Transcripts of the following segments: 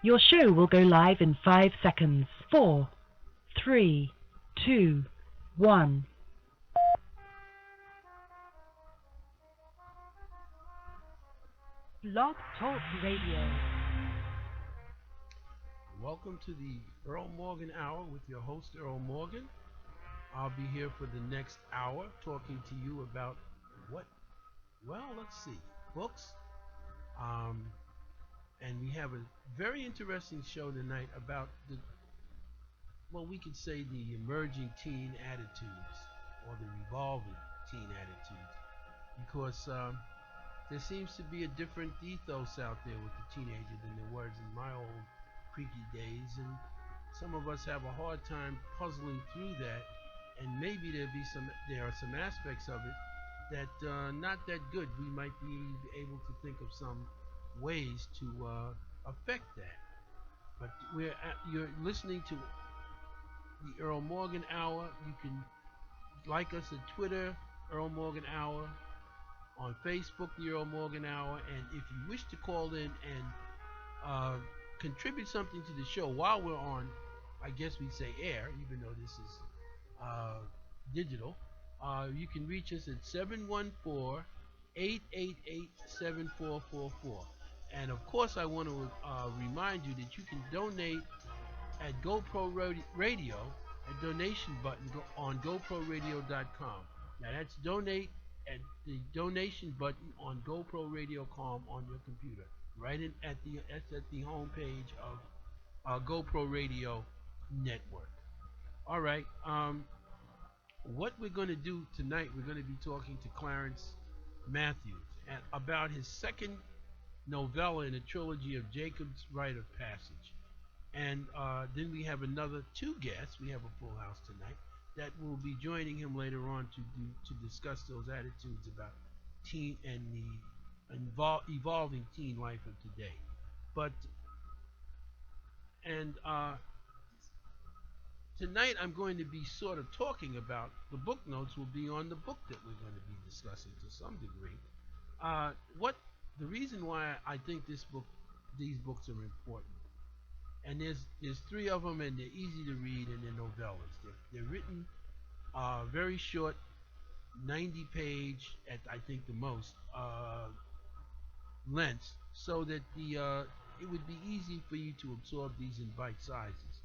Your show will go live in 5 seconds. 4, 3, 2, 1. Blog Talk Radio. Welcome to the Earl Morgan Hour with your host, Earl Morgan. I'll be here for the next hour talking to you about what? Well, let's see. Books. And we have a very interesting show tonight about we could say the emerging teen attitudes or the revolving teen attitudes, because there seems to be a different ethos out there with the teenager than there was in my old creaky days, and some of us have a hard time puzzling through that, and maybe there are some aspects of it that not that good. We might be able to think of some ways to affect that. But you're listening to the Earl Morgan Hour. You can like us at Twitter, Earl Morgan Hour, on Facebook, the Earl Morgan Hour, and if you wish to call in and contribute something to the show while we're on, I guess we say air, even though this is digital, you can reach us at 714-888-7444. And of course, I want to remind you that you can donate at GoPro Radio, a donation button on GoProRadio.com. Now that's donate at the donation button on GoProRadio.com on your computer, right at the home page of GoPro Radio Network. All right. What we're going to do tonight, we're going to be talking to Clarence Matthews about his second novella in a trilogy of Jacob's Rite of Passage. And then we have another two guests. We have a full house tonight that will be joining him later on to discuss those attitudes about teen and the evolving teen life of today. Tonight I'm going to be sort of talking about, the book notes will be on the book that we're going to be discussing to some degree. The reason why I think these books are important, and there's three of them, and they're easy to read, and they're novellas. They're written very short, 90-page at I think the most lengths, so that it would be easy for you to absorb these in bite sizes.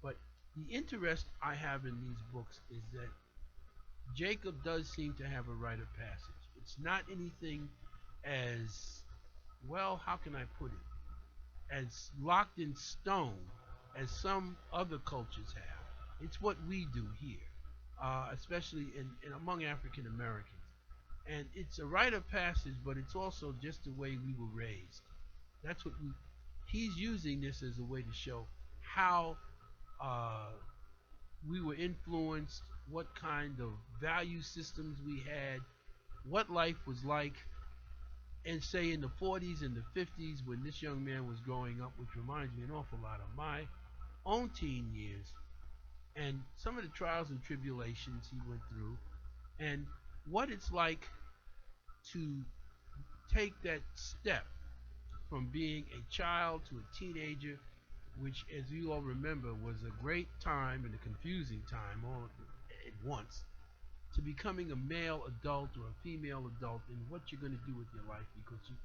But the interest I have in these books is that Jacob does seem to have a rite of passage. It's not anything as, well, how can I put it, as locked in stone as some other cultures have. It's what we do here, especially in among African Americans. And it's a rite of passage, but it's also just the way we were raised. That's what he's using this as a way to show how we were influenced, what kind of value systems we had, what life was like, and say in the 40s and the 50s when this young man was growing up, which reminds me an awful lot of my own teen years, and some of the trials and tribulations he went through, and what it's like to take that step from being a child to a teenager, which, as you all remember, was a great time and a confusing time all at once, to becoming a male adult or a female adult, and what you're going to do with your life, because you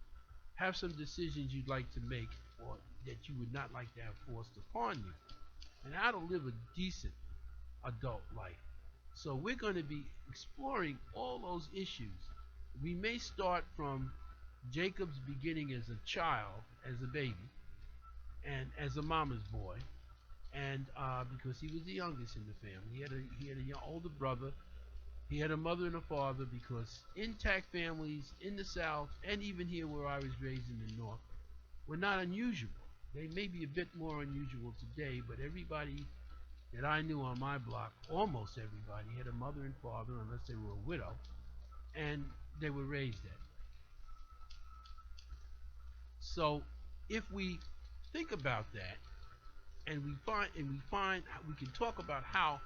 have some decisions you'd like to make or that you would not like to have forced upon you, and how to live a decent adult life. So we're going to be exploring all those issues. We may start from Jacob's beginning as a child, as a baby, and as a mama's boy, and because he was the youngest in the family, he had a older brother. He had a mother and a father, because intact families in the South, and even here where I was raised in the North, were not unusual. They may be a bit more unusual today, but everybody that I knew on my block, almost everybody, had a mother and father, unless they were a widow, and they were raised that. So if we think about that, and we can talk about how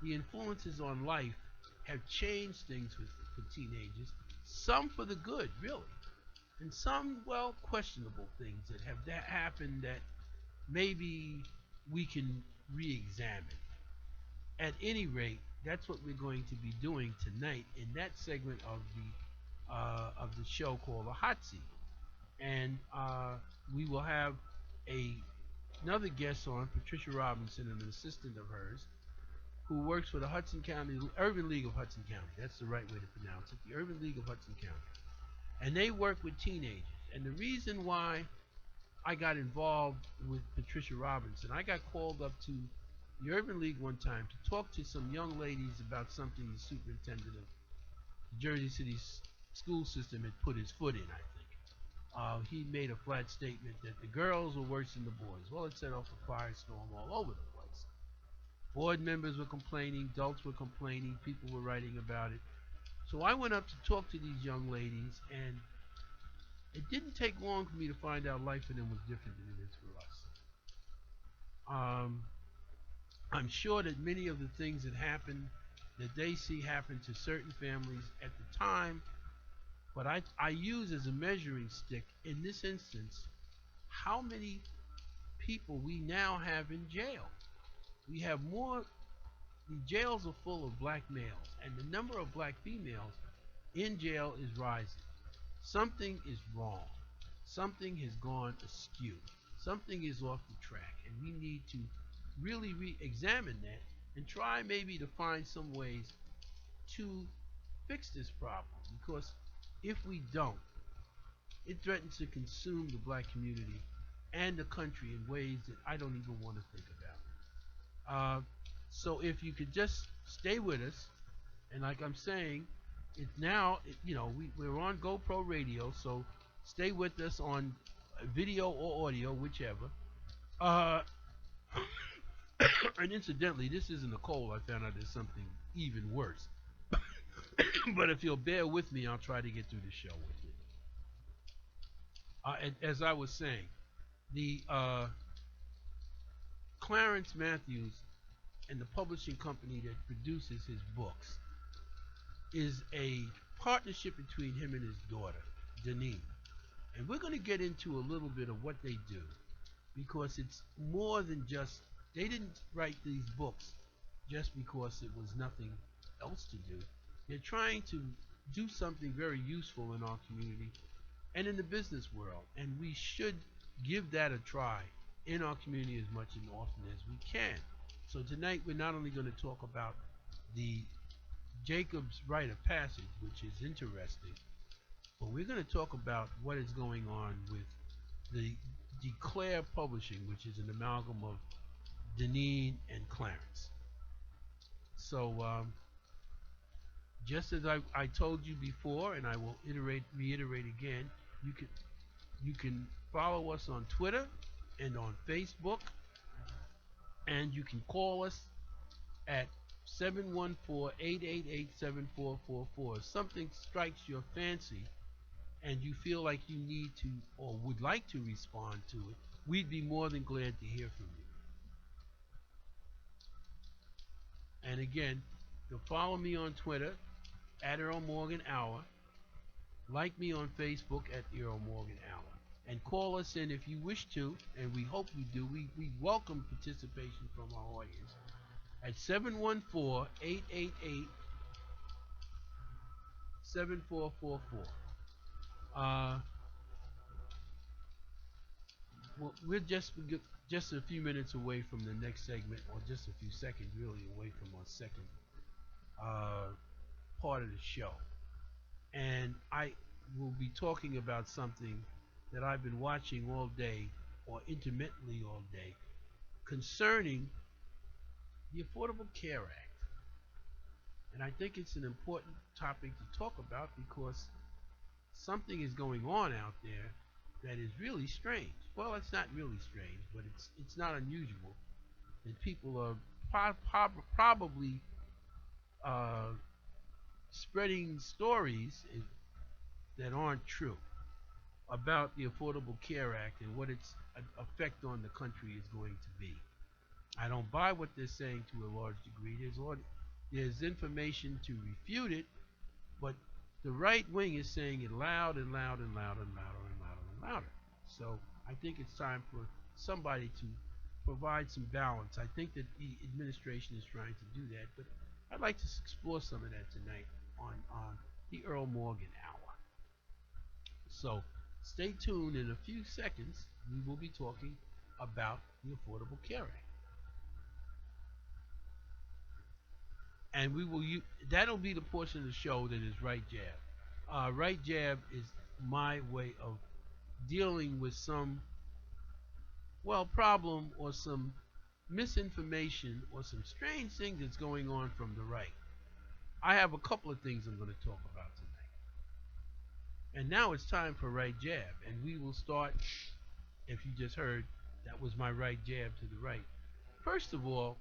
the influences on life have changed things for teenagers, some for the good, really, and some, well, questionable things that have happened that maybe we can re-examine. At any rate, that's what we're going to be doing tonight in that segment of the show called the Hot Seat, and we will have a another guest on, Patricia Robinson, an assistant of hers, who works for the Hudson County Urban League of Hudson County. That's the right way to pronounce it, the Urban League of Hudson County, and they work with teenagers. And the reason why I got involved with Patricia Robinson, I got called up to the Urban League one time to talk to some young ladies about something the superintendent of the Jersey City school system had put his foot in, I think. He made a flat statement that the girls were worse than the boys. Well, it set off a firestorm all over the place. Board members were complaining, adults were complaining, people were writing about it. So I went up to talk to these young ladies, and it didn't take long for me to find out life for them was different than it is for us. I'm sure that many of the things that happen, that they see happen to certain families at the time, but I use as a measuring stick in this instance how many people we now have in jail. We have more, the jails are full of black males, and the number of black females in jail is rising. Something is wrong. Something has gone askew. Something is off the track, and we need to really re-examine that and try maybe to find some ways to fix this problem, because if we don't, it threatens to consume the black community and the country in ways that I don't even want to think about. So if you could just stay with us, and like I'm saying, it's now, we're on GoPro Radio, so stay with us on video or audio, whichever. And incidentally, this isn't Nicole. I found out there's something even worse. But if you'll bear with me, I'll try to get through the show with you. And as I was saying, the Clarence Matthews and the publishing company that produces his books is a partnership between him and his daughter, Deneen. And we're going to get into a little bit of what they do, because it's more than just, they didn't write these books just because it was nothing else to do. They're trying to do something very useful in our community and in the business world, and we should give that a try in our community as much and often as we can. So tonight we're not only going to talk about the Jacob's Rite of Passage, which is interesting, but we're going to talk about what is going on with the Declare Publishing, which is an amalgam of Deneen and Clarence. So just as I told you before, and I will reiterate again, you can follow us on Twitter and on Facebook, and you can call us at 714-888-7444. If something strikes your fancy and you feel like you need to or would like to respond to it, we'd be more than glad to hear from you. And again, you'll follow me on Twitter at Earl Morgan Hour, like me on Facebook at Earl Morgan Hour, and call us in if you wish to, and we hope you do. We welcome participation from our audience at 714-888-7444. Well, we're just a few minutes away from the next segment, or just a few seconds really away from our second part of the show. And I will be talking about something that I've been watching all day, or intermittently all day, concerning the Affordable Care Act. And I think it's an important topic to talk about, because something is going on out there that is really strange. Well, it's not really strange, but it's not unusual. And people are probably spreading stories that aren't true about the Affordable Care Act and what its effect on the country is going to be. I don't buy what they're saying to a large degree. There's information to refute it, but the right wing is saying it loud and loud and loud and louder and louder and louder. So I think it's time for somebody to provide some balance. I think that the administration is trying to do that, but I'd like to explore some of that tonight on the Earl Morgan Hour. So stay tuned. In a few seconds, we will be talking about the Affordable Care Act. And that'll be the portion of the show that is Right Jab. Right Jab is my way of dealing with some, problem or some misinformation or some strange thing that's going on from the right. I have a couple of things I'm going to talk about tonight. And now it's time for Right Jab. And we will start, if you just heard, that was my right jab to the right. First of all,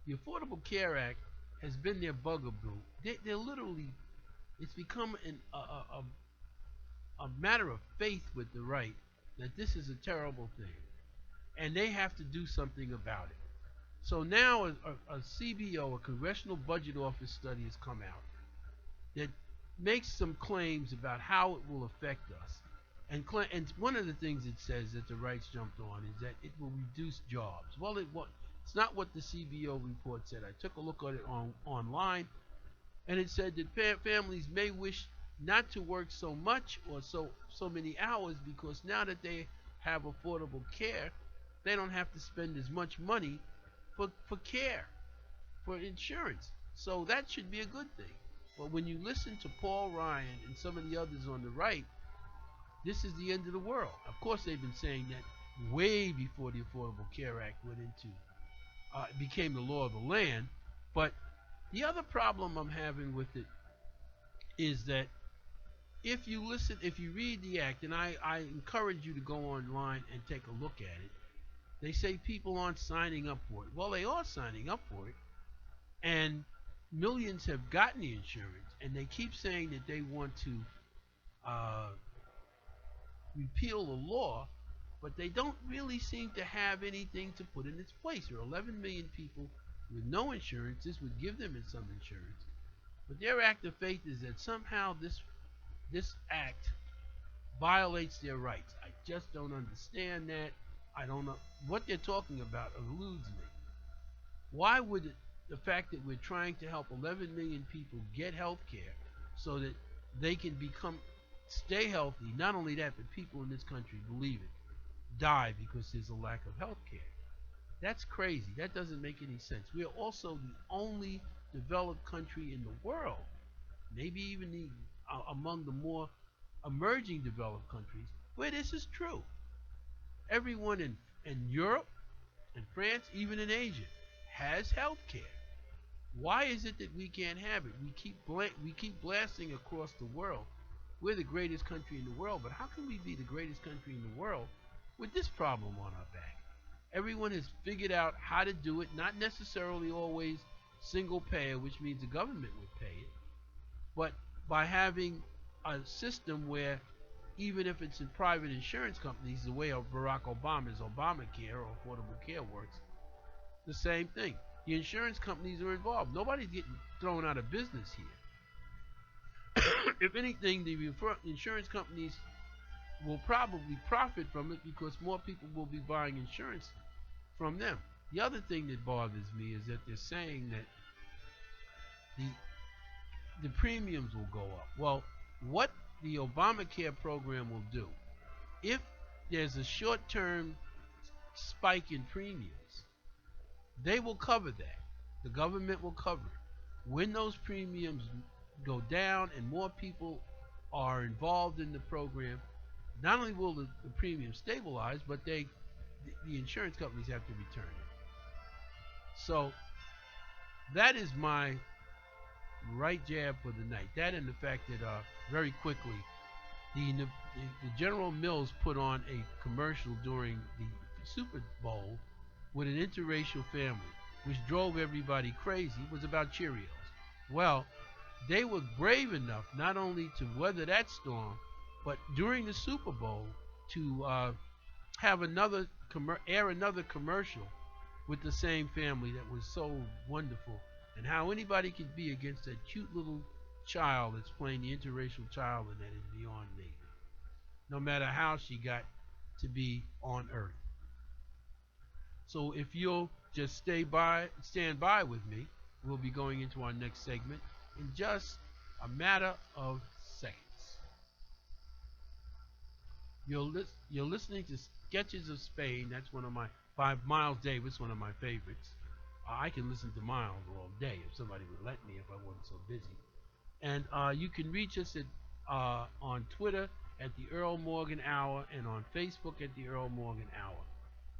the Affordable Care Act has been their bugaboo. They're literally, it's become a matter of faith with the right that this is a terrible thing. And they have to do something about it. So now a CBO, a Congressional Budget Office study has come out that makes some claims about how it will affect us. And one of the things it says that the rights jumped on is that it will reduce jobs. Well, it's not what the CBO report said. I took a look at it online, and it said that families may wish not to work so much or so many hours because now that they have affordable care, they don't have to spend as much money for care, for insurance. So that should be a good thing. But when you listen to Paul Ryan and some of the others on the right, this is the end of the world. Of course, they've been saying that way before the Affordable Care Act became the law of the land. But the other problem I'm having with it is that if you read the act, and I encourage you to go online and take a look at it, they say people aren't signing up for it. Well, they are signing up for it, and millions have gotten the insurance, and they keep saying that they want to repeal the law, but they don't really seem to have anything to put in its place. There are 11 million people with no insurance. This would give them some insurance. But their act of faith is that somehow this act violates their rights. I just don't understand that. I don't know what they're talking about. Eludes me. Why would the fact that we're trying to help 11 million people get health care so that they can stay healthy, not only that, but people in this country, believe it, die because there's a lack of health care? That's crazy. That doesn't make any sense. We are also the only developed country in the world, maybe even among the more emerging developed countries, where this is true. Everyone in Europe and France, even in Asia, has health care. Why is it that we can't have it? We keep blasting across the world. We're the greatest country in the world, but how can we be the greatest country in the world with this problem on our back? Everyone has figured out how to do it, not necessarily always single payer, which means the government would pay it, but by having a system where even if it's in private insurance companies, the way of Barack Obama's Obamacare or Affordable Care works, the same thing. The insurance companies are involved. Nobody's getting thrown out of business here. If anything, the insurance companies will probably profit from it because more people will be buying insurance from them. The other thing that bothers me is that they're saying that the premiums will go up. Well, what the Obamacare program will do, if there's a short-term spike in premiums, they will cover that. The government will cover it. When those premiums go down and more people are involved in the program, not only will the premium stabilize, but the insurance companies have to return it. So that is my right jab for the night. That and the fact that very quickly the General Mills put on a commercial during the Super Bowl with an interracial family, which drove everybody crazy. It was about Cheerios. Well, they were brave enough not only to weather that storm, but during the Super Bowl to have air another commercial with the same family that was so wonderful. And how anybody could be against that cute little child that's playing the interracial child in that is beyond me. No matter how she got to be on Earth. So if you'll just stand by with me, we'll be going into our next segment in just a matter of seconds. You're listening to Sketches of Spain. That's one of my Miles Davis, one of my favorites. I can listen to Miles all day if somebody would let me, if I wasn't so busy. And you can reach us on Twitter at the Earl Morgan Hour and on Facebook at the Earl Morgan Hour.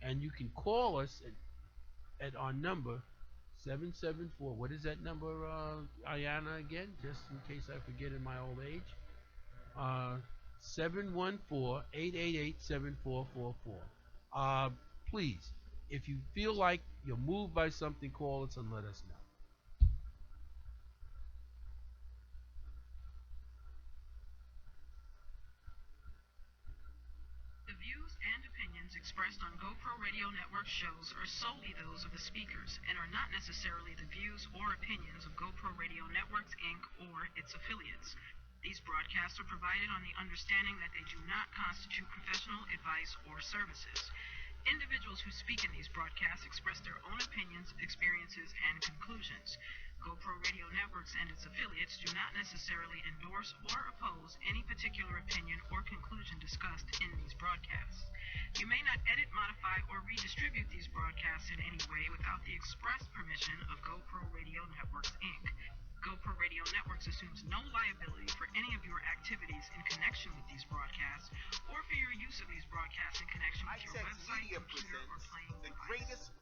And you can call us at our number 774. What is that number, Ayana, again? Just in case I forget in my old age. 714-888-7444. Please, if you feel like you're moved by something, call us and let us know. The views and opinions expressed on GoPro Radio Network shows are solely those of the speakers and are not necessarily the views or opinions of GoPro Radio Networks, Inc. or its affiliates. These broadcasts are provided on the understanding that they do not constitute professional advice or services. Individuals who speak in these broadcasts express their own opinions, experiences, and conclusions. GoPro Radio Networks and its affiliates do not necessarily endorse or oppose any particular opinion or conclusion discussed in these broadcasts. You may not edit, modify, or redistribute these broadcasts in any way without the express permission of GoPro Radio Networks, Inc. GoPro Radio Networks assumes no liability for any of your activities in connection with these broadcasts or for your use of these broadcasts in connection with your website, computer, or playing the device. greatest.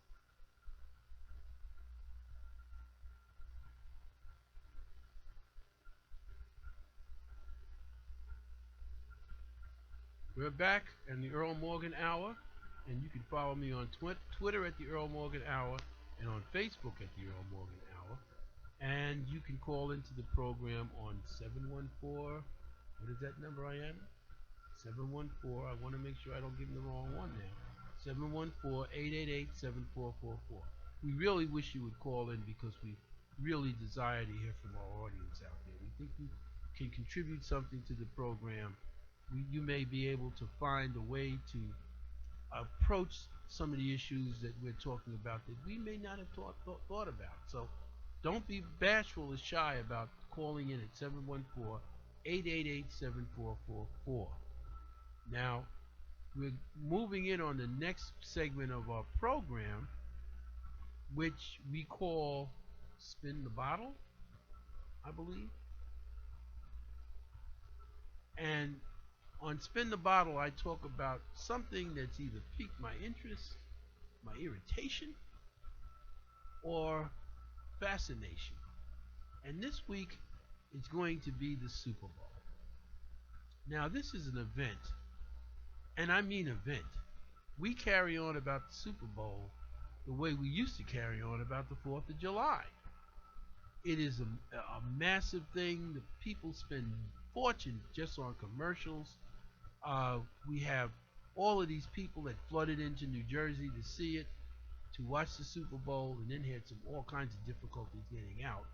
We're back in the Earl Morgan Hour, and you can follow me on Twitter at the Earl Morgan Hour and on Facebook at the Earl Morgan Hour. And you can call into the program on 714. What is that number, I am? 714. I want to make sure I don't give them the wrong one now. 714-888-7444. We really wish you would call in because we really desire to hear from our audience out there. We think you can contribute something to the program. You may be able to find a way to approach some of the issues that we're talking about that we may not have thought about. So don't be bashful or shy about calling in at 714-888-7444. Now, we're moving in on the next segment of our program, which we call Spin the Bottle, I believe. And on Spin the Bottle, I talk about something that's either piqued my interest, my irritation, or fascination. And this week, it's going to be the Super Bowl. Now, this is an event, and I mean event. We carry on about the Super Bowl the way we used to carry on about the 4th of July. It is a massive thing. The people spend fortunes just on commercials. We have all of these people that flooded into New Jersey to see it, to watch the Super Bowl, and then had all kinds of difficulties getting out.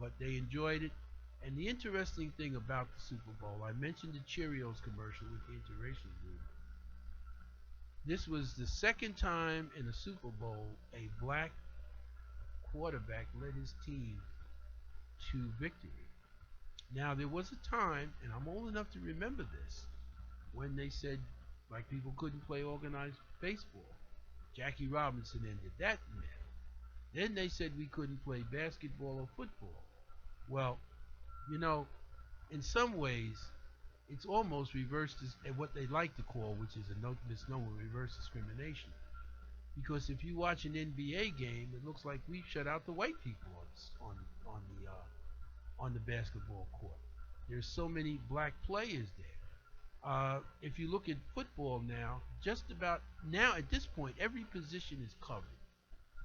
But they enjoyed it. And the interesting thing about the Super Bowl, I mentioned the Cheerios commercial with the interracial group. This was the second time in a Super Bowl a black quarterback led his team to victory. Now, there was a time, and I'm old enough to remember this, when they said black people couldn't play organized baseball. Jackie Robinson ended that myth. Then they said we couldn't play basketball or football. Well, you know, in some ways, it's almost reversed at what they like to call, which is a misnomer, reverse discrimination. Because if you watch an NBA game, it looks like we shut out the white people on the basketball court. There's so many black players there. If you look at football now, just about now at this point, every position is covered.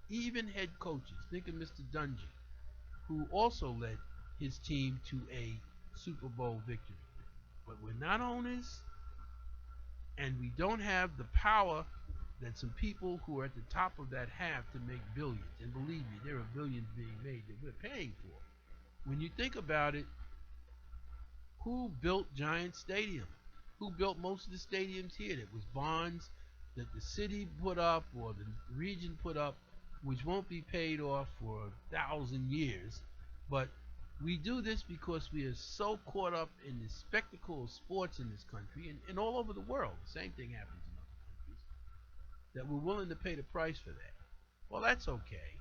Even head coaches. Think of Mr. Dungy, who also led his team to a Super Bowl victory. But we're not owners, and we don't have the power that some people who are at the top of that have to make billions. And believe me, there are billions being made that we're paying for. When you think about it, who built Giant Stadium? Who built most of the stadiums here? It was Bonds, that the city put up or the region put up, which won't be paid off for 1,000 years. But we do this because we are so caught up in the spectacle of sports in this country and all over the world. The same thing happens in other countries, that we're willing to pay the price for that. Well, that's okay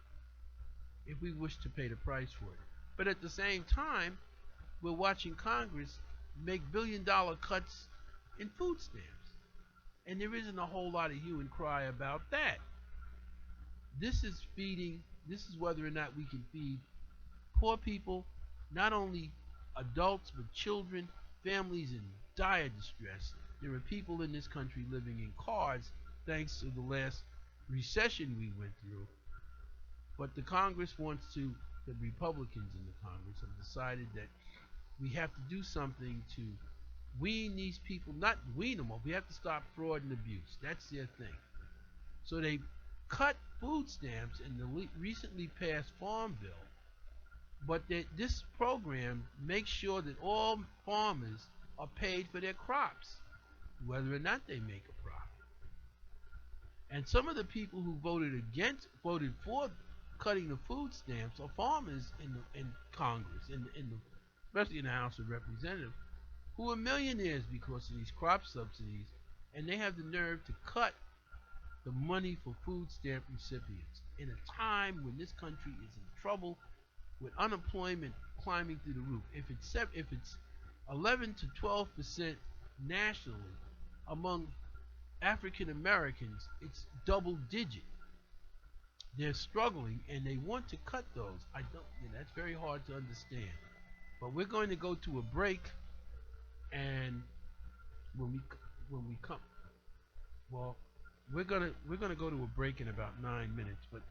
if we wish to pay the price for it. But at the same time, we're watching Congress make $1 billion cuts in food stamps. And there isn't a whole lot of hue and cry about that. This is whether or not we can feed poor people, not only adults, but children, families in dire distress. There are people in this country living in cars thanks to the last recession we went through. But the Republicans in the Congress have decided that we have to do something to wean these people, not wean them off, we have to stop fraud and abuse. That's their thing. So they cut food stamps in the recently passed Farm Bill, but this program makes sure that all farmers are paid for their crops, whether or not they make a profit. And some of the people who voted for cutting the food stamps are farmers in Congress, especially in the House of Representatives, who are millionaires because of these crop subsidies, and they have the nerve to cut the money for food stamp recipients in a time when this country is in trouble with unemployment climbing through the roof. If it's 11 to 12% nationally among African Americans, it's double digit. They're struggling and they want to cut those. That's very hard to understand. But we're going to go to a break, and when we come, well, we're gonna go to a break in about 9 minutes. But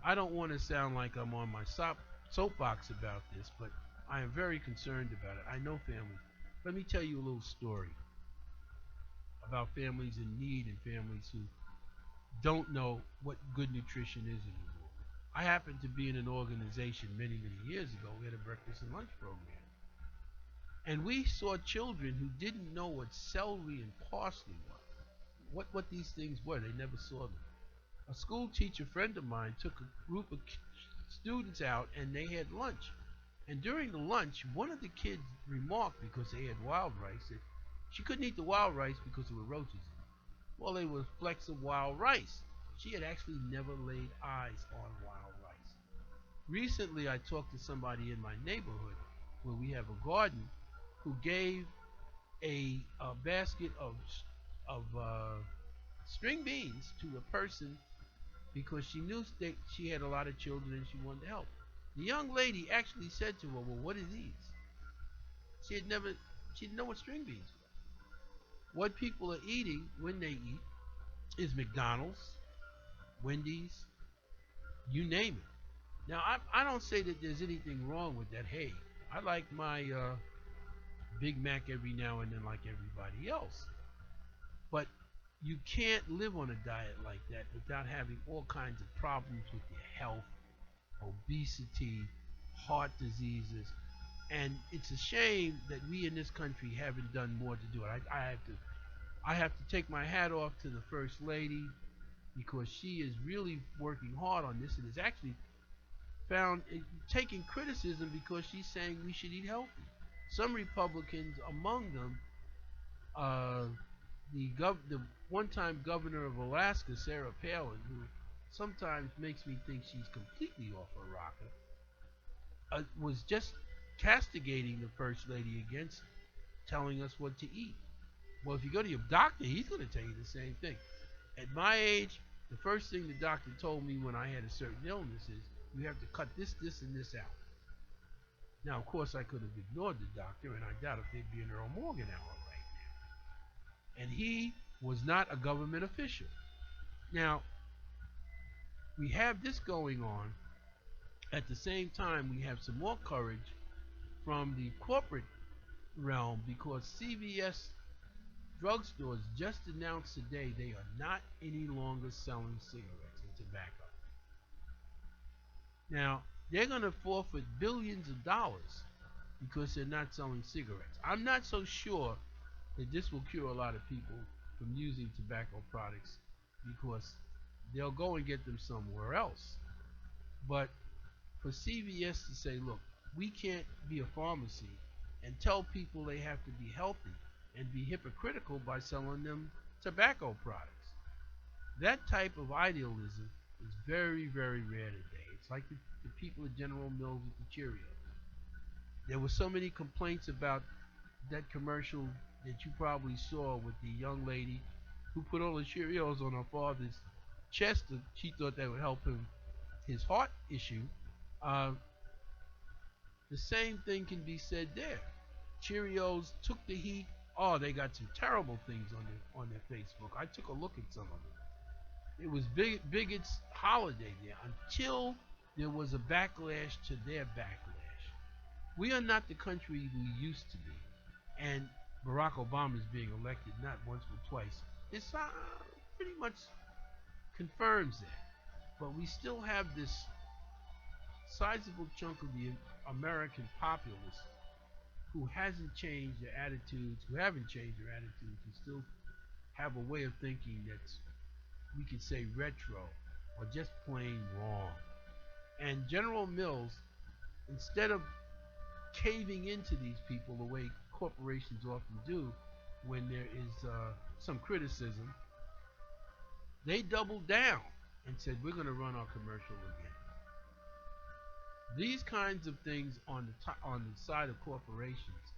I don't want to sound like I'm on my soapbox about this, but I am very concerned about it. I know families. Let me tell you a little story about families in need and families who don't know what good nutrition is anymore. I happened to be in an organization many years ago. We had a breakfast and lunch program. And we saw children who didn't know what celery and parsley were, what these things were. They never saw them. A school teacher friend of mine took a group of students out and they had lunch. And during the lunch, one of the kids remarked, because they had wild rice, that she couldn't eat the wild rice because there were roaches in it. Well, they were flecks of wild rice. She had actually never laid eyes on wild rice. Recently, I talked to somebody in my neighborhood where we have a garden who gave a basket of string beans to a person because she knew that she had a lot of children and she wanted to help. The young lady actually said to her, "Well, what are these?" She didn't know what string beans were. What people are eating when they eat is McDonald's, Wendy's, you name it. Now, I don't say that there's anything wrong with that. Hey, I like my Big Mac every now and then like everybody else. But you can't live on a diet like that without having all kinds of problems with your health, obesity, heart diseases. And it's a shame that we in this country haven't done more to do it. I have to take my hat off to the First Lady, because she is really working hard on this and is actually taking criticism because she's saying we should eat healthy. Some Republicans, among them, the one-time governor of Alaska, Sarah Palin, who sometimes makes me think she's completely off her rocker, was just castigating the First Lady against telling us what to eat. Well, if you go to your doctor, he's going to tell you the same thing. At my age, the first thing the doctor told me when I had a certain illness is, you have to cut this, and this out. Now, of course, I could have ignored the doctor, and I doubt if there'd be an Earl Morgan hour right now. And he was not a government official. Now, we have this going on. At the same time, we have some more courage from the corporate realm, because CVS drugstores just announced today they are not any longer selling cigarettes and tobacco. Now, they're going to forfeit billions of dollars because they're not selling cigarettes. I'm not so sure that this will cure a lot of people from using tobacco products because they'll go and get them somewhere else. But for CVS to say, look, we can't be a pharmacy and tell people they have to be healthy and be hypocritical by selling them tobacco products. That type of idealism is very, very rare today. It's like the people at General Mills with the Cheerios. There were so many complaints about that commercial that you probably saw with the young lady who put all the Cheerios on her father's chest. She thought that would help him his heart issue. Uh, the same thing can be said there. Cheerios took the heat. Oh, they got some terrible things on their Facebook. I took a look at some of them. It was bigots holiday there until there was a backlash to their backlash. We are not the country we used to be, and Barack Obama is being elected not once but twice. This pretty much confirms that. But we still have this sizable chunk of the American populace who hasn't changed their attitudes, who haven't changed their attitudes, who still have a way of thinking that's, we could say, retro or just plain wrong. And General Mills, instead of caving into these people the way corporations often do when there is some criticism, they doubled down and said, we're going to run our commercial again. These kinds of things on the side of corporations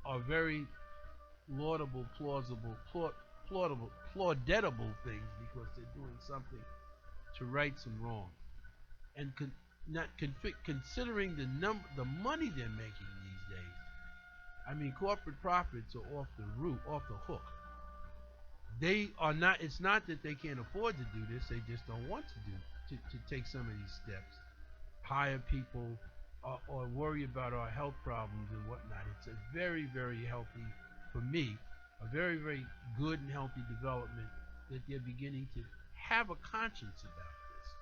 are very laudable, plausible, plauditable things because they're doing something to right some wrong. And considering the money they're making these days, I mean, corporate profits are off the hook. They are not. It's not that they can't afford to do this; they just don't want to take some of these steps, hire people, or worry about our health problems and whatnot. It's a very, very healthy, for me, a very, very good and healthy development that they're beginning to have a conscience about this,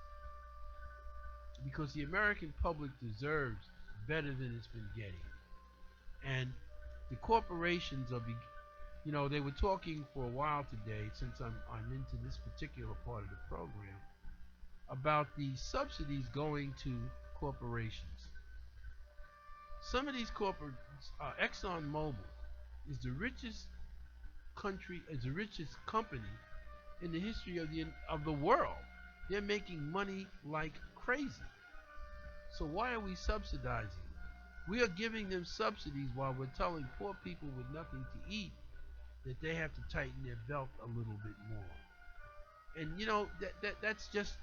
because the American public deserves better than it's been getting, and the corporations are. They were talking for a while today, since I'm into this particular part of the program, about the subsidies going to corporations. Some of these Exxon Mobil is the richest company in the history of the world. They're making money like crazy. So why are we subsidizing them? We are giving them subsidies while we're telling poor people with nothing to eat that they have to tighten their belt a little bit more. And that's just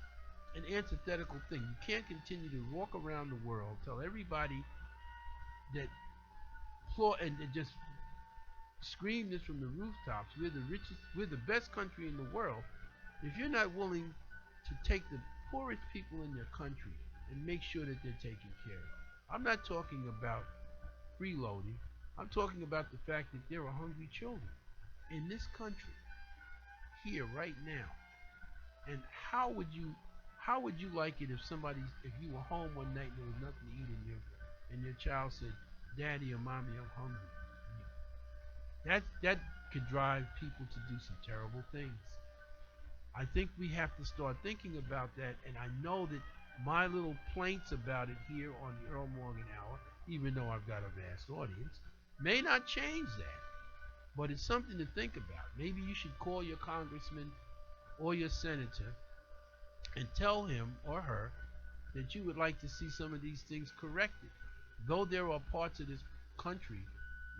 an antithetical thing. You can't continue to walk around the world, tell everybody that and just scream this from the rooftops, we're the richest, we're the best country in the world, if you're not willing to take the poorest people in your country and make sure that they're taken care of. I'm not talking about freeloading. I'm talking about the fact that there are hungry children in this country, here, right now. And how would you like it if you were home one night and there was nothing to eat and your child said, Daddy or Mommy, I'm hungry? That could drive people to do some terrible things. I think we have to start thinking about that, and I know that my little plaints about it here on the Earl Morgan Hour, even though I've got a vast audience, may not change that. But it's something to think about. Maybe you should call your congressman or your senator and tell him or her that you would like to see some of these things corrected. Though there are parts of this country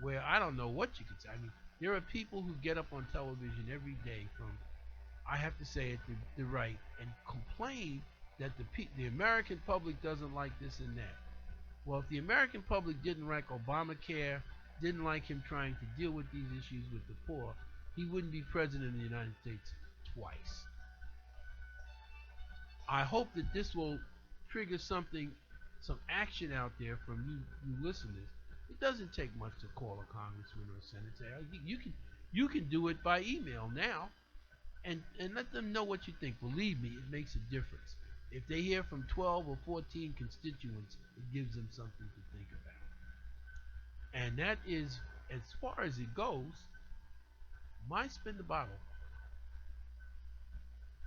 where I don't know what you could say. I mean, there are people who get up on television every day from, I have to say it, the right, and complain that the American public doesn't like this and that. Well, if the American public didn't like Obamacare, didn't like him trying to deal with these issues with the poor, he wouldn't be president of the United States twice. I hope that this will trigger some action out there from you listeners. It doesn't take much to call a congressman or a senator. You can do it by email now, and let them know what you think. Believe me, it makes a difference. If they hear from 12 or 14 constituents, it gives them something to think about. And that is, as far as it goes, my spin the bottle.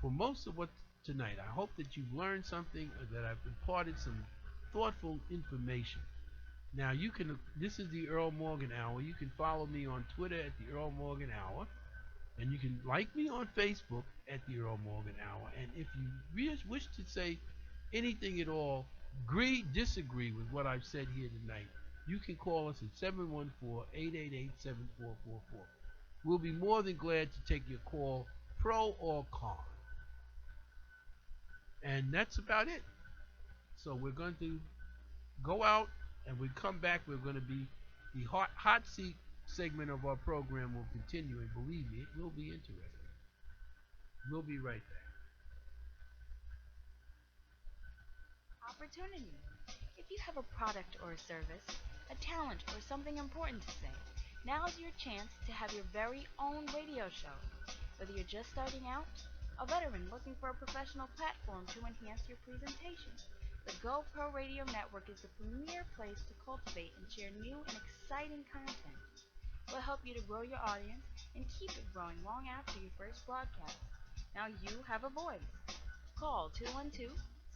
for most of what tonight. I hope that you've learned something, or that I've imparted some thoughtful information. Now you can. This is the Earl Morgan Hour. You can follow me on Twitter at the Earl Morgan Hour, and you can like me on Facebook at the Earl Morgan Hour. And if you wish to say anything at all, agree, disagree with what I've said here tonight, you can call us at 714-888-7444. We'll be more than glad to take your call, pro or con. And that's about it. So we're going to go out, and we come back. We're going to be the hot seat segment of our program will continue, and believe me, it will be interesting. We'll be right back. Opportunity. If you have a product or a service, a talent, or something important to say, now's your chance to have your very own radio show. Whether you're just starting out, a veteran looking for a professional platform to enhance your presentation, the GoPro Radio Network is the premier place to cultivate and share new and exciting content. We'll help you to grow your audience and keep it growing long after your first broadcast. Now you have a voice. Call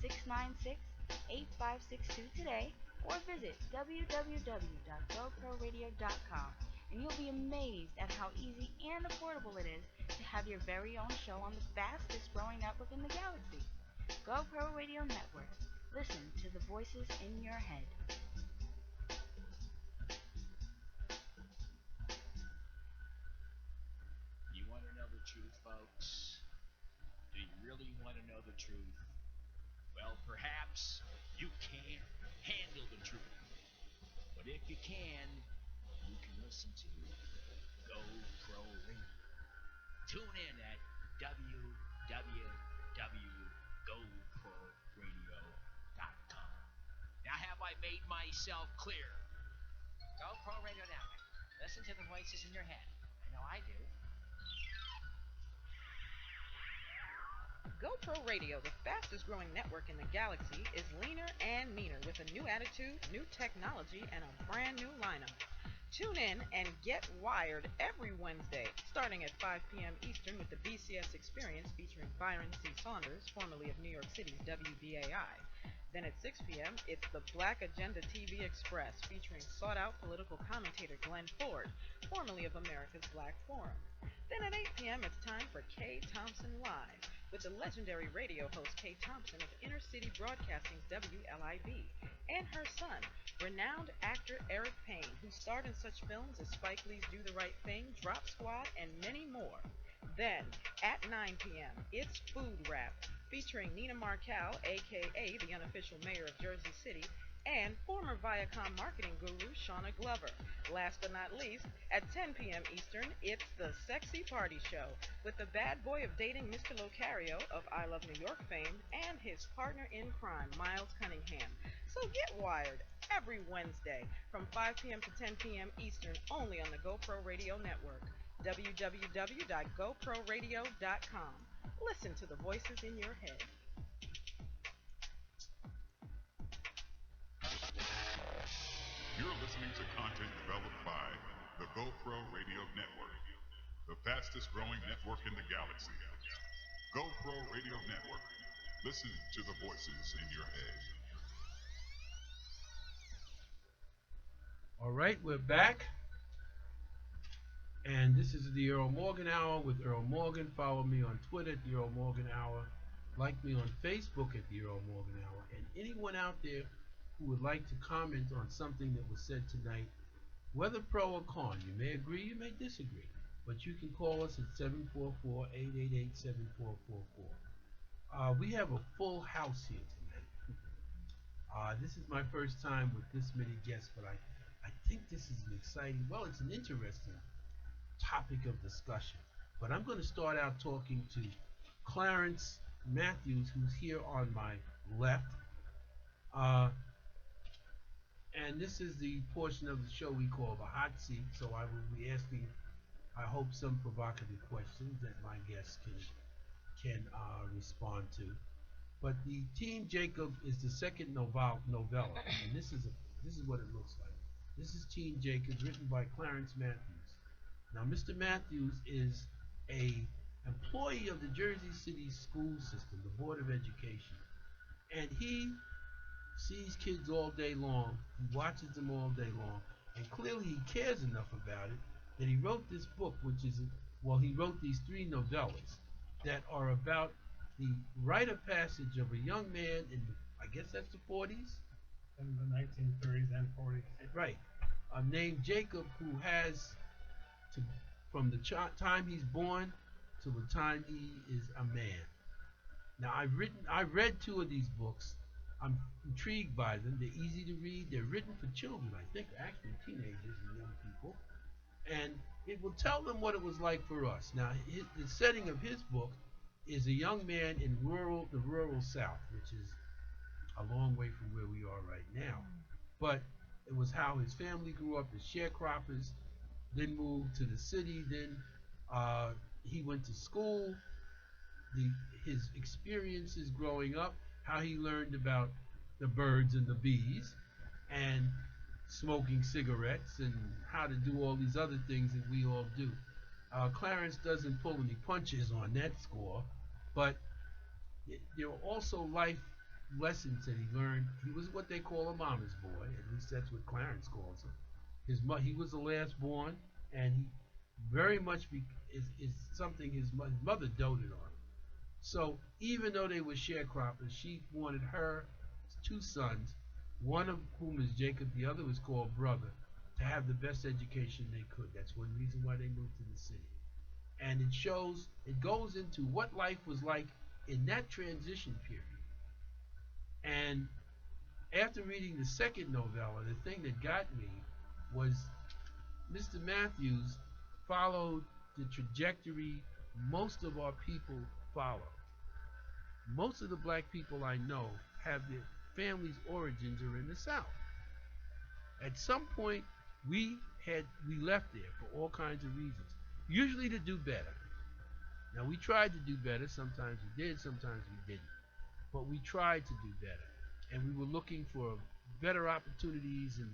212-696-8562 today, or visit www.goproradio.com, and you'll be amazed at how easy and affordable it is to have your very own show on the fastest growing network in the galaxy. GoPro Radio Network. Listen to the voices in your head. You want to know the truth, folks? Do you really want to know the truth? Well, perhaps you can't handle the truth. But if you can listen to GoPro Radio. Tune in at www.goproradio.com. Now, have I made myself clear? GoPro Radio Network. Listen to the voices in your head. I know I do. GoPro Radio, the fastest growing network in the galaxy, is leaner and meaner with a new attitude, new technology, and a brand new lineup. Tune in and get wired every Wednesday, starting at 5 p.m. Eastern with the BCS Experience featuring Byron C. Saunders, formerly of New York City's WBAI. Then at 6 p.m., it's the Black Agenda TV Express featuring sought-out political commentator Glenn Ford, formerly of America's Black Forum. Then at 8 p.m., it's time for Kay Thompson Live, with the legendary radio host Kay Thompson of Inner City Broadcasting's WLIB, and her son, renowned actor Eric Payne, who starred in such films as Spike Lee's Do the Right Thing, Drop Squad, and many more. Then, at 9 p.m., it's Food Rap, featuring Nina Markel, a.k.a. the unofficial mayor of Jersey City, and former Viacom marketing guru Shauna Glover. Last but not least, at 10 p.m. Eastern, it's the Sexy Party Show with the bad boy of dating Mr. Locario of I Love New York fame and his partner in crime, Miles Cunningham. So get wired every Wednesday from 5 p.m. to 10 p.m. Eastern only on the GoPro Radio Network, www.goproradio.com. Listen to the voices in your head. You're listening to content developed by the GoPro Radio Network, the fastest growing network in the galaxy. GoPro Radio Network. Listen to the voices in your head. All right, we're back. And this is the Earl Morgan Hour with Earl Morgan. Follow me on Twitter at the Earl Morgan Hour. Like me on Facebook at the Earl Morgan Hour. And anyone out there who would like to comment on something that was said tonight, whether pro or con, you may agree, you may disagree, but you can call us at 744-888-7444. We have a full house here tonight. This is my first time with this many guests, but I think this is an exciting, well, it's an interesting topic of discussion. But I'm going to start out talking to Clarence Matthews, who's here on my left. And this is the portion of the show we call the hot seat, so I will be asking, I hope, some provocative questions that my guests can respond to. But the Team Jacob is the second novella, and this is what it looks like. This is Team Jacob, written by Clarence Matthews. Now, Mr. Matthews is and employee of the Jersey City school system, the Board of Education. And he sees kids all day long, he watches them all day long, and clearly he cares enough about it that he wrote this book, which is, well, he wrote these 3 novellas that are about the rite of passage of a young man in, I guess that's the 40s? In the 1930s and 40s. Right. Named Jacob, who has to, from the time he's born to the time he is a man. Now, I read 2 of these books. I'm intrigued by them. They're easy to read. They're written for children, I think, actually teenagers and young people. And it will tell them what it was like for us. Now, the setting of his book is a young man in the rural South, which is a long way from where we are right now. But it was how his family grew up as sharecroppers, then moved to the city, then he went to school, his experiences growing up, how he learned about the birds and the bees, and smoking cigarettes, and how to do all these other things that we all do. Clarence doesn't pull any punches on that score, but there were also life lessons that he learned. He was what they call a mama's boy, at least that's what Clarence calls him. He was the last born, and he very much is something his mother doted on. So even though they were sharecroppers, she wanted her 2 sons, one of whom is Jacob, the other was called Brother, to have the best education they could. That's one reason why they moved to the city. And it goes into what life was like in that transition period. And after reading the second novella, the thing that got me was Mr. Matthews followed the trajectory most of our people follow. Most of the black people I know have their family's origins are in the South. At some point, we left there for all kinds of reasons, usually to do better. Now, we tried to do better. Sometimes we did, sometimes we didn't. But we tried to do better. And we were looking for better opportunities and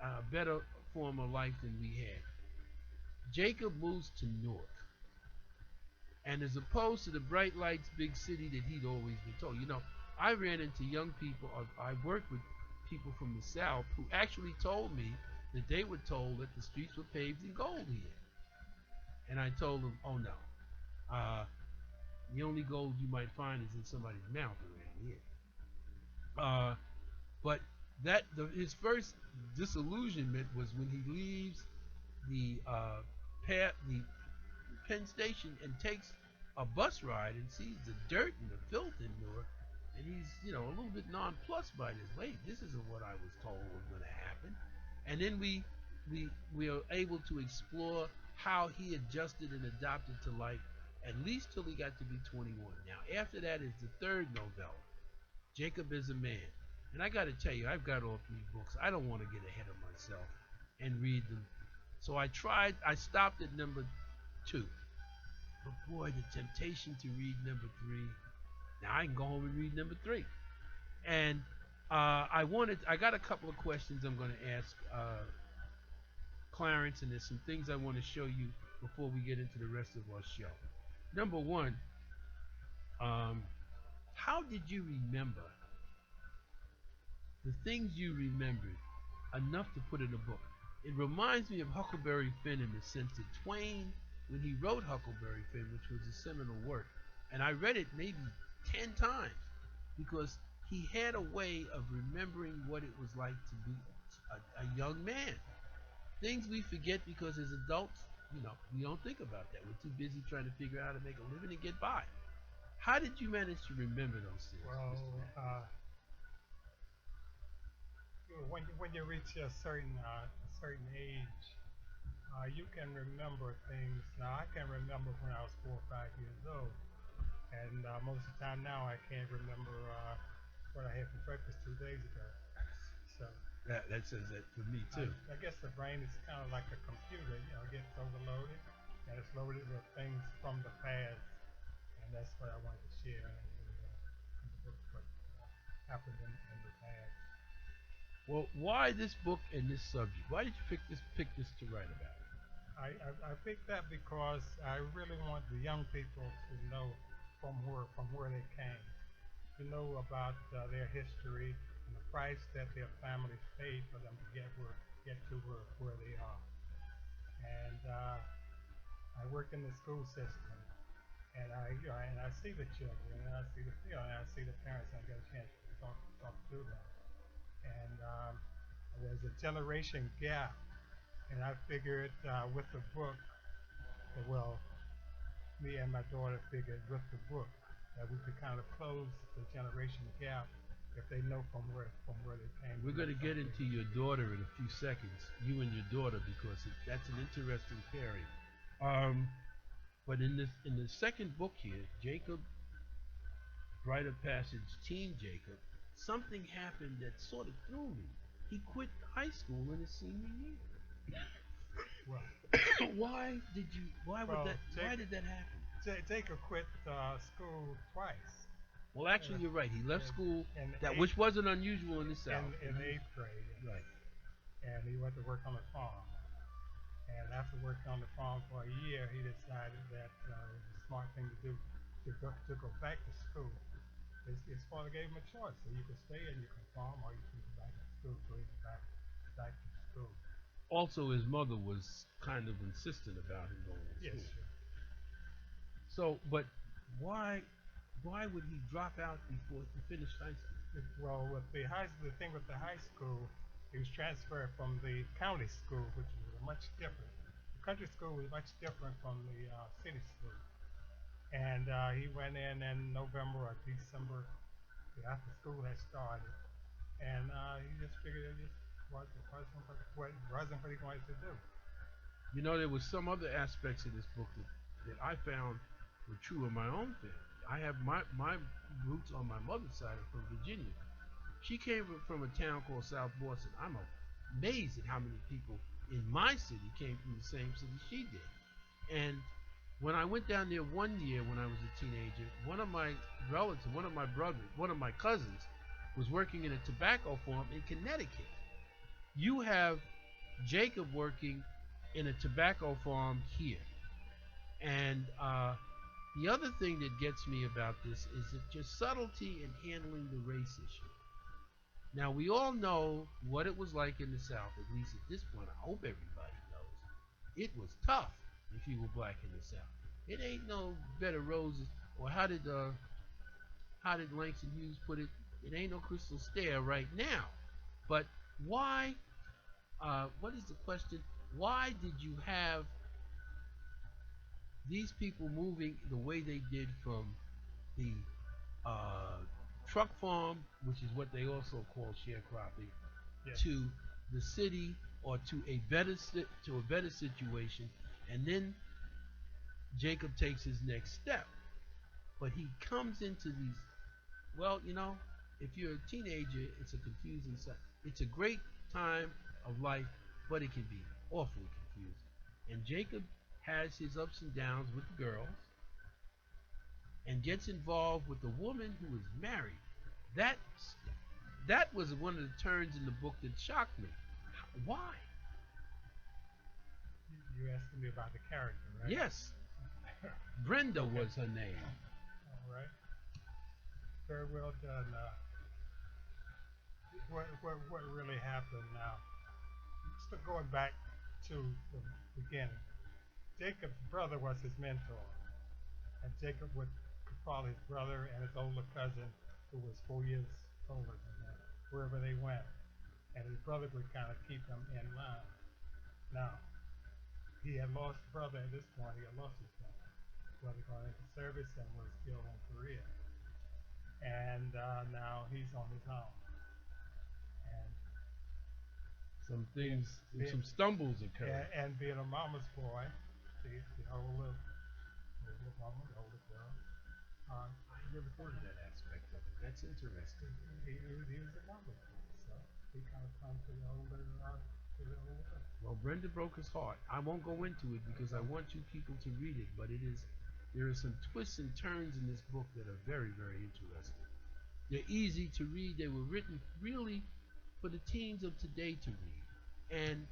a better form of life than we had. Jacob moves to Newark. And as opposed to the bright lights, big city that he'd always been told, I ran into young people, I worked with people from the South who actually told me that they were told that the streets were paved in gold here. And I told them, oh no, the only gold you might find is in somebody's mouth around here. But his first disillusionment was when he leaves the Penn Station and takes a bus ride and sees the dirt and the filth in Newark, and he's a little bit nonplussed by this. Wait, this isn't what I was told was going to happen. And then we are able to explore how he adjusted and adapted to life, at least till he got to be 21. Now, after that is the third novella, Jacob is a Man. And I got to tell you, I've got all 3 books. I don't want to get ahead of myself and read them. So I stopped at number 2. But boy, the temptation to read number 3. Now I can go home and read number 3. And I got a couple of questions I'm going to ask Clarence, and there's some things I want to show you before we get into the rest of our show. Number 1, how did you remember the things you remembered enough to put in a book? It reminds me of Huckleberry Finn in the sense that Twain, when he wrote Huckleberry Finn, which was a seminal work, and I read it maybe 10 times, because he had a way of remembering what it was like to be a young man. Things we forget because as adults, we don't think about that. We're too busy trying to figure out how to make a living and get by. How did you manage to remember those things? Well, when you reach a certain age, you can remember things. Now, I can remember when I was 4 or 5 years old, and most of the time now I can't remember what I had for breakfast 2 days ago. So that says that for me too. I guess the brain is kind of like a computer. It gets overloaded, and it's loaded with things from the past, and that's what I wanted to share in the book, what happened in the past. Well, why this book and this subject? Why did you pick this to write about? I picked that because I really want the young people to know from where they came, to know about their history and the price that their families paid for them to get to where they are. And I work in the school system, and I see the children, and I see and I see the parents, and I get a chance to talk to them. And there's a generation gap, and I figured with the book, well, me and my daughter figured with the book that we could kind of close the generation gap if they know from where they came. We're going to get into your daughter in a few seconds, you and your daughter, because that's an interesting pairing. But in the second book here, Jacob, Rite of Passage, Teen Jacob, something happened that sort of threw me. He quit high school in his senior year. Right. Why did you? Why would Well, that? Why did that happen? Jacob quit school twice. Well, actually, you're right. He left school, which wasn't unusual in the South. In the 8th grade. Right. And he went to work on the farm. And after working on the farm for a year, he decided that it was a smart thing to do to go back to school. His father gave him a choice. So you can stay and you can farm, or you can go back to school. So he went back to school. Also, his mother was kind of insistent about him going to school. Yes, sure. So, but why would he drop out before he finished high school? Well, with the thing with the high school, he was transferred from the county school, which was much different. The country school was much different from the city school. And he went in November or December after school had started, and he just figured it just wasn't what he wanted to do. You know, there was some other aspects of this book that I found were true in my own family. I have my roots on my mother's side are from Virginia. She came from a town called South Boston. I'm amazed at how many people in my city came from the same city she did. And when I went down there one year when I was a teenager, one of my relatives, one of my brothers, one of my cousins was working in a tobacco farm in Connecticut. You have Jacob working in a tobacco farm here. And the other thing that gets me about this is just subtlety in handling the race issue. Now, we all know what it was like in the South, at least at this point. I hope everybody knows. It was tough if you were black in the South. It ain't no bed of roses, or how did Langston Hughes put it? It ain't no crystal stair right now. But why, what is the question? Why did you have these people moving the way they did from the truck farm, which is what they also call sharecropping, Yes. to the city or to a better situation, and then Jacob takes his next step. But he comes into these. Well, you know, if you're a teenager, it's a confusing side. It's a great time of life, but it can be awfully confusing. And Jacob has his ups and downs with the girls and gets involved with a woman who is married. That was one of the turns in the book that shocked me. Why? You're asking me about the character, right? Yes. Brenda was her name. All right. Very well done. What really happened now? So going back to the beginning, Jacob's brother was his mentor, and Jacob would follow his brother and his older cousin, who was 4 years older than him, wherever they went, and his brother would kind of keep them in line. Now, he had lost a brother at this point. He had lost his brother. His brother got into service and was killed in Korea, and now he's on his own. And some stumbles occur. and being a mama's boy, the older woman, the older girl. I never thought of that aspect of it. That's interesting. He was a mama's boy, so he kind of comes to the older. Well, Brenda broke his heart. I won't go into it because I want you people to read it, but there are some twists and turns in this book that are very, very interesting. They're easy to read. They were written really for the teens of today to read. And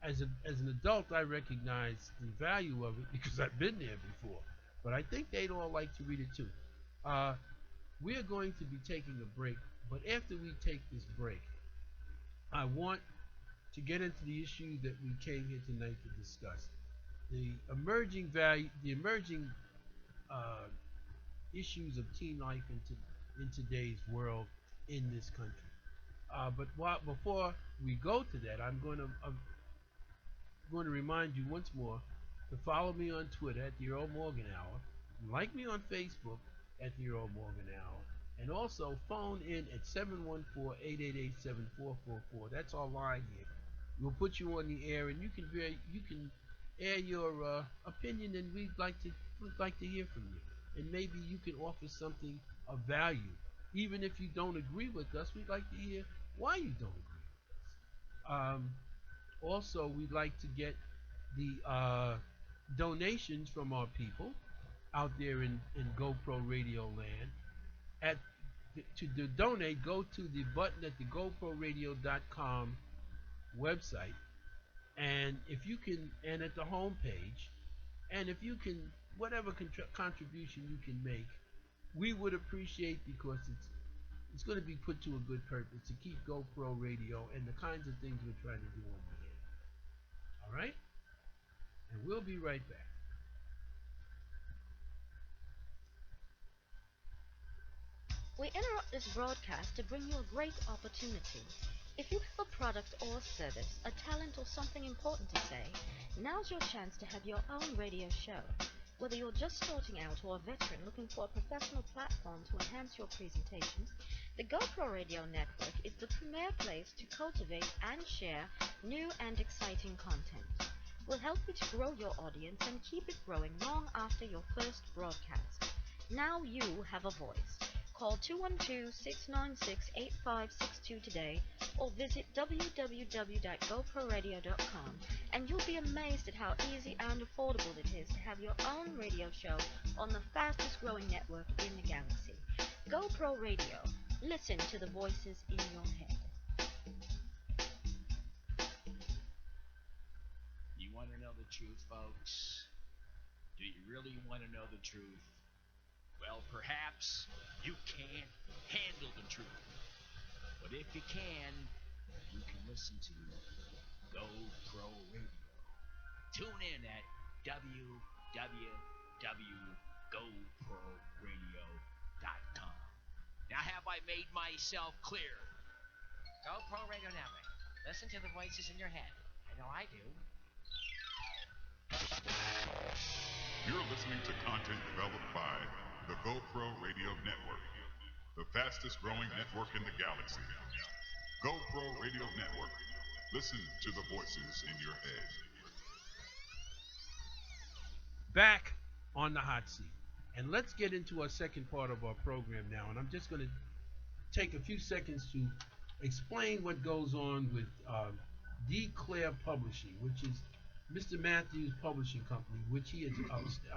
as an adult, I recognize the value of it because I've been there before. But I think they'd all like to read it too. Uh, we are going to be taking a break, but after we take this break, I want to get into the issue that we came here tonight to discuss: the emerging uh, issues of teen life in today's world in this country. Before we go to that, I'm going to remind you once more to follow me on Twitter at the Earl Morgan Hour, like me on Facebook at the Earl Morgan Hour, and also phone in at 714-888-7444. That's our line here. We'll put you on the air, and you can air your opinion, and we'd like to hear from you. And maybe you can offer something of value, even if you don't agree with us. We'd like to hear why you don't agree with us. Also, we'd like to get the donations from our people out there in GoPro Radio land. To donate, go to the button at the GoProRadio.com website, and if you can, and at the home page, and if you can, whatever contribution you can make, we would appreciate, because it's going to be put to a good purpose to keep GoPro Radio and the kinds of things we're trying to do on the air. All right? And we'll be right back. We interrupt this broadcast to bring you a great opportunity. If you have a product or service, a talent or something important to say, now's your chance to have your own radio show. Whether you're just starting out or a veteran looking for a professional platform to enhance your presentation, the GoPro Radio Network is the premier place to cultivate and share new and exciting content. We'll help you to grow your audience and keep it growing long after your first broadcast. Now you have a voice. Call 212-696-8562 today or visit www.goproradio.com, and you'll be amazed at how easy and affordable it is to have your own radio show on the fastest growing network in the galaxy. GoPro Radio. Listen to the voices in your head. You want to know the truth, folks? Do you really want to know the truth? Well, perhaps you can't handle the truth. But if you can listen to GoPro Radio. Tune in at www.goproradio.com. Now, have I made myself clear? GoPro Radio Network. Listen to the voices in your head. I know I do. You're listening to content developed by the GoPro Radio Network, the fastest growing network in the galaxy. GoPro Radio Network. Listen to the voices in your head. Back on the hot seat. And let's get into our second part of our program now. And I'm just going to take a few seconds to explain what goes on with Declare Publishing, which is Mr. Matthews' publishing company, which he has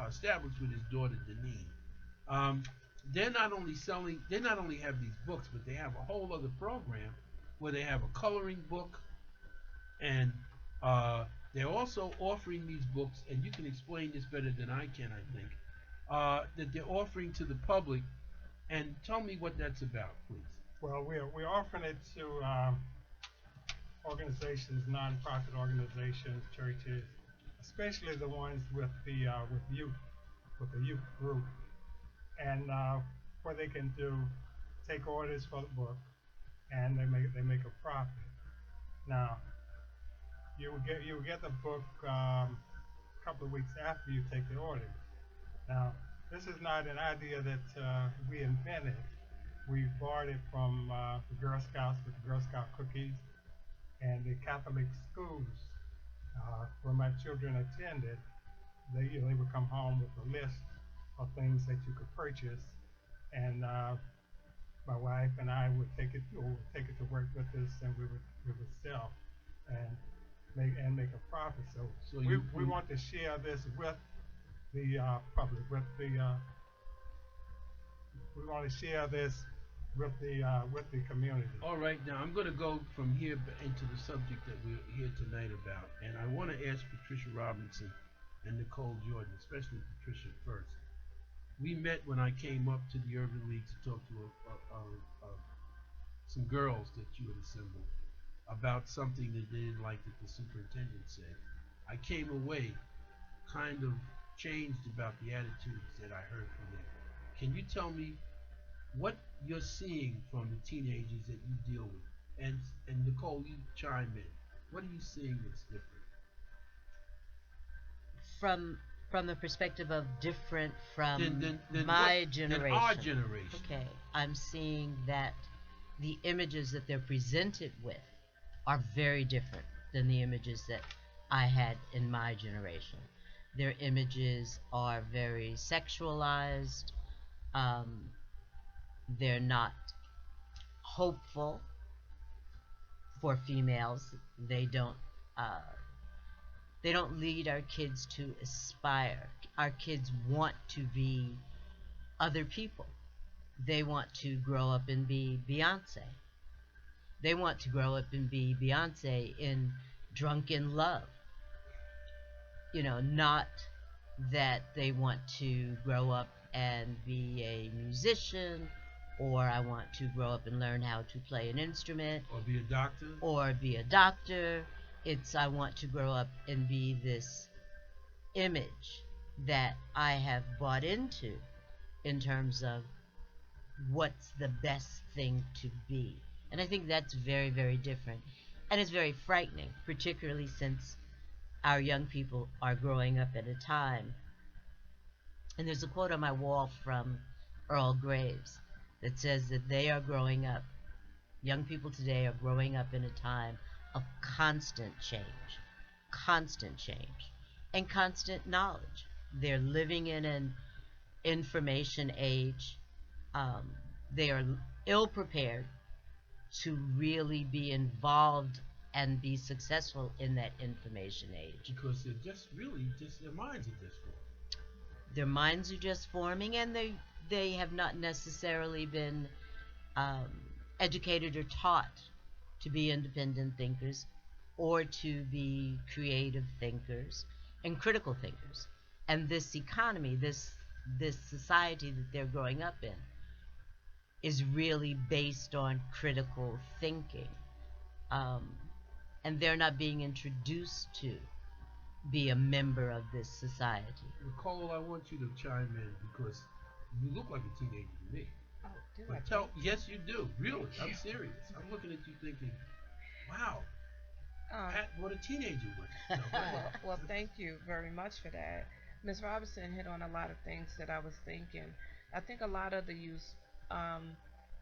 established with his daughter Deneen. They not only have these books, but they have a whole other program where they have a coloring book, and they're also offering these books, and you can explain this better than I can, I think, that they're offering to the public. And tell me what that's about, please. Well, we're offering it to organizations, nonprofit organizations, churches, especially the ones with the youth group, and where they can take orders for the book, and they make a profit. Now, you will get the book a couple of weeks after you take the order. Now, this is not an idea that we invented. We borrowed it from the Girl Scouts with the Girl Scout cookies, and the Catholic schools where my children attended. They would come home with a list of things that you could purchase, and my wife and I would take it to work with us, and we would sell and make a profit. So we want to share this with the public. We want to share this with the community. All right, now I'm going to go from here into the subject that we're here tonight about, and I want to ask Patricia Robinson and Nicole Jordan, especially Patricia first. We met when I came up to the Urban League to talk to some girls that you had assembled about something that they didn't like that the superintendent said. I came away kind of changed about the attitudes that I heard from them. Can you tell me what you're seeing from the teenagers that you deal with? And Nicole, you chime in. What are you seeing that's different? From the perspective of different from Than my generation. Than our generation. Okay, I'm seeing that the images that they're presented with are very different than the images that I had in my generation. Their images are very sexualized. They're not hopeful for females. They don't lead our kids to aspire. Our kids want to be other people. They want to grow up and be Beyonce. They want to grow up and be Beyonce in drunken love. You know, not that they want to grow up and be a musician, or I want to grow up and learn how to play an instrument, or be a doctor, It's I want to grow up and be this image that I have bought into in terms of what's the best thing to be. And I think that's very, very different. And it's very frightening, particularly since our young people are growing up at a time. And there's a quote on my wall from Earl Graves that says that they are growing up, young people today are growing up in a time of constant change, and constant knowledge. They're living in an information age. They are ill prepared to really be involved and be successful in that information age. Because they're just their minds are just forming. Their minds are just forming, and they have not necessarily been educated or taught to be independent thinkers or to be creative thinkers and critical thinkers. And this economy, this society that they're growing up in is really based on critical thinking. And they're not being introduced to be a member of this society. Nicole, I want you to chime in because you look like a teenager to me. Oh, do but yes, you do. Really, I'm serious. I'm looking at you thinking, wow, Pat, what a teenager was. Well, thank you very much for that. Ms. Robinson hit on a lot of things that I was thinking. I think a lot of the youth,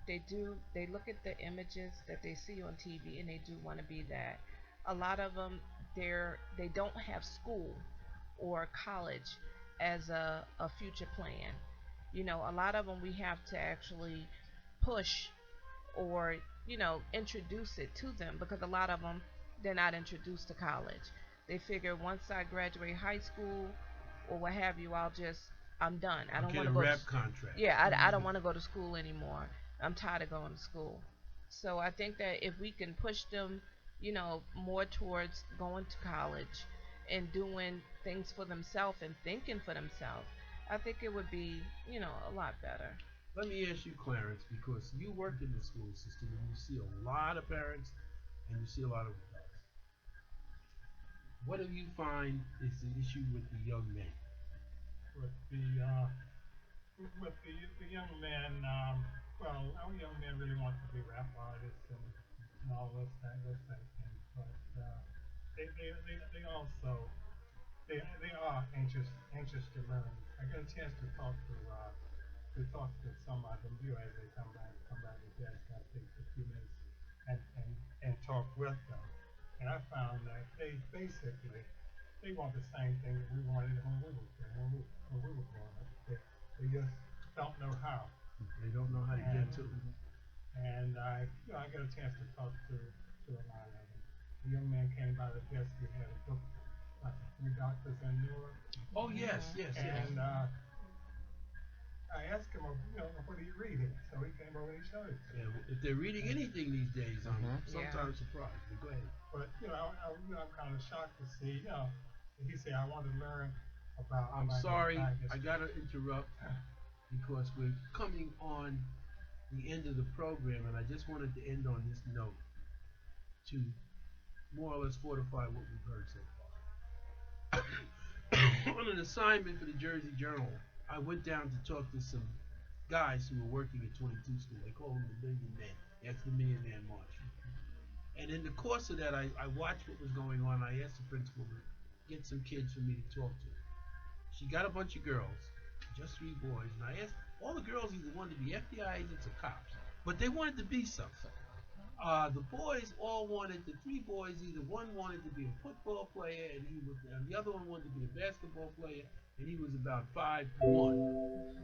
they look at the images that they see on TV and they do want to be that. A lot of them, they don't have school or college as a future plan. You know, a lot of them we have to actually push or, introduce it to them, because a lot of them, they're not introduced to college. They figure once I graduate high school or what have you, I'm done. I don't want to go rap contract. Yeah, I don't want to go to school anymore. I'm tired of going to school. So I think that if we can push them, more towards going to college and doing things for themselves and thinking for themselves, I think it would be, a lot better. Let me ask you, Clarence, because you work in the school system and you see a lot of parents and you see a lot of adults. What do you find is the issue with the young men? With the young men, our young men really want to be rap artists and all those type of things, but they also they are anxious to learn. I got a chance to talk to some of them here as they come back to desk. I take a few minutes and talk with them, and I found that they basically want the same thing that we wanted when we were growing up. They just don't know how. They don't know how to get to it. And I got a chance to talk to a lot of them. The young man came by the desk. He had a book, like Three Doctors in Newark. Oh yes. And I asked him, what are you reading? So he came over and he showed it to me. Yeah, if they're reading anything these days, I'm sometimes surprised. But go ahead. But I'm kind of shocked to see. He said, I want to learn about. I'm sorry, Black I history." gotta interrupt because we're coming on the end of the program, and I just wanted to end on this note to more or less fortify what we've heard so far. On an assignment for the Jersey Journal, I went down to talk to some guys who were working at 22 School. They call them the Million Men. That's the Million Man March. And in the course of that, I watched what was going on. I asked the principal to get some kids for me to talk to. She got a bunch of girls, just 3 boys, and I asked, all the girls either wanted to be FBI agents or cops, but they wanted to be something. The boys all wanted, the 3 boys, either one wanted to be a football player, and the other one wanted to be a basketball player, and he was about 5'1",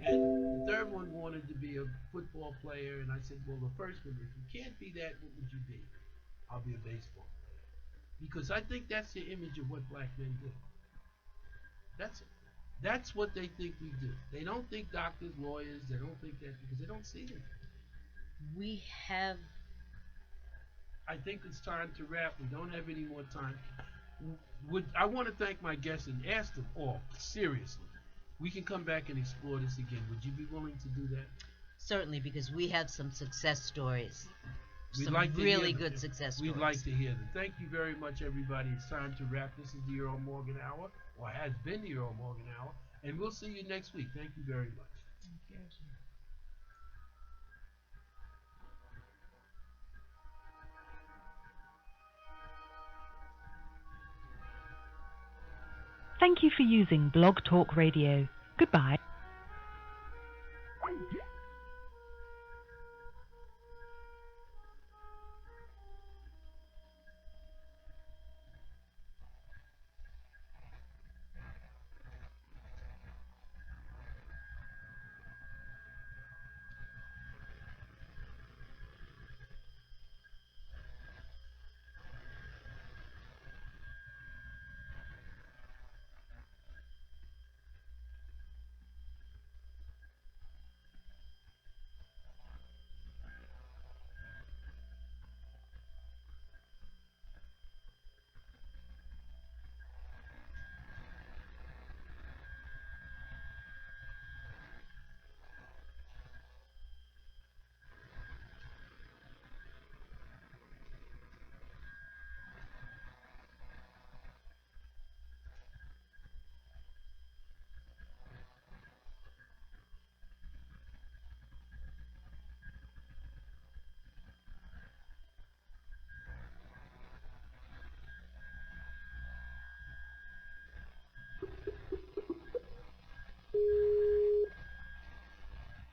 and the third one wanted to be a football player, and I said, well, the first one, if you can't be that, what would you be? I'll be a baseball player, because I think that's the image of what black men do. That's what they think we do. They don't think doctors, lawyers, they don't think that because they don't see them. We have. I think it's time to wrap. We don't have any more time. I want to thank my guests and ask them all, seriously, we can come back and explore this again. Would you be willing to do that? Certainly, because we have some success stories. We'd Some like to really hear them. good success stories. We'd like to hear them. Thank you very much, everybody. It's time to wrap. This is the Earl Morgan Hour, or has been the Earl Morgan Hour, and we'll see you next week. Thank you very much. Thank you. Thank you for using Blog Talk Radio. Goodbye.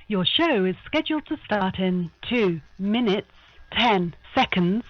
Your show is scheduled to start in 2 minutes, 10 seconds.